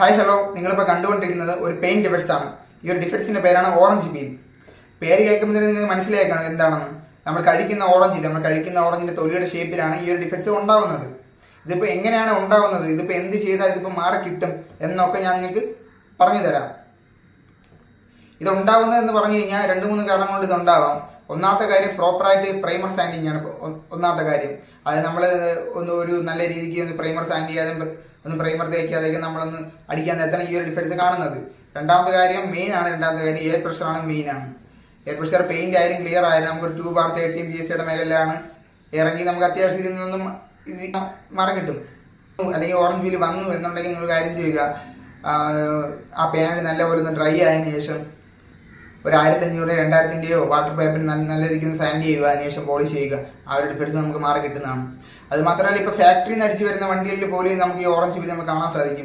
Hi hello, നിങ്ങളിപ്പോൾ കണ്ടുകൊണ്ടിരിക്കുന്നത് ഒരു പെയിന്റ് ഡിഫക്ട്സ് ആണ്. ഈ ഒരു ഡിഫക്ട്സിന്റെ പേരാണ് ഓറഞ്ച് പീൽ. പേര് കേൾക്കുമ്പോൾ നിങ്ങൾക്ക് മനസ്സിലാക്കണം എന്താണെന്ന്. നമ്മൾ കഴിക്കുന്ന ഓറഞ്ചിന്റെ തൊലിയുടെ ഷേപ്പിലാണ് ഈ ഒരു ഡിഫക്ട്സ് ഉണ്ടാവുന്നത്. ഇതിപ്പോൾ എങ്ങനെയാണ് ഉണ്ടാവുന്നത്, ഇതിപ്പോൾ എന്ത് ചെയ്താൽ ഇതിപ്പോൾ മാറി കിട്ടും എന്നൊക്കെ ഞാൻ നിങ്ങൾക്ക് പറഞ്ഞു തരാം. ഇതുണ്ടാവുന്നത് എന്ന് പറഞ്ഞു കഴിഞ്ഞാൽ 2-3 കാരണം കൊണ്ട് ഇതുണ്ടാവാം. ഒന്നാമത്തെ കാര്യം പ്രോപ്പറായിട്ട് പ്രൈമർ സാൻഡിങ് ആണ്. ഒന്നാമത്തെ കാര്യം അത് നമ്മൾ ഒരു നല്ല രീതിക്ക് പ്രൈമർ സാൻഡ് ചെയ്യാതെ പ്രൈമർ തേക്കാതെയൊക്കെ നമ്മളൊന്ന് അടിക്കാൻ നേരത്താണ് ഈ ഒരു ഡിഫക്ട്സ് കാണുന്നത്. രണ്ടാമത്തെ കാര്യം എയർ പ്രഷറാണ് മെയിൻ ആണ്. എയർ പ്രഷർ പെയിന്റ് ആയാലും ക്ലിയർ ആയാലും നമുക്ക് 2/13 PSIയുടെ മേഖലയിലാണ് ഇറങ്ങി നമുക്ക് അത്യാവശ്യം ഇതിൽ നിന്നും ഇത് മാറി കിട്ടും. അല്ലെങ്കിൽ ഓറഞ്ച് പീൽ വന്നു എന്നുണ്ടെങ്കിൽ നിങ്ങൾ കാര്യം ചെയ്യുക, ആ പാനൽ നല്ലപോലെ ഒന്ന് ഡ്രൈ ആയതിനു ശേഷം ഒരു 1500-2000-ൻ്റെയോ വാട്ടർ പൈപ്പിൽ നല്ല രീതിക്ക് സാൻഡ് ചെയ്യുക, അതിനുശേഷം പോളിഷ് ചെയ്യുക. ആ ഒരു ഡിഫക്ട്സ് നമുക്ക് മാറി കിട്ടുന്നതാണ്. അത് മാത്രമല്ല, ഇപ്പോൾ ഫാക്ടറിയിൽ നിന്ന് അടിച്ചു വരുന്ന വണ്ടികളിൽ പോലും നമുക്ക് ഈ ഓറഞ്ച് പീൽ നമുക്ക് കാണാൻ സാധിക്കും.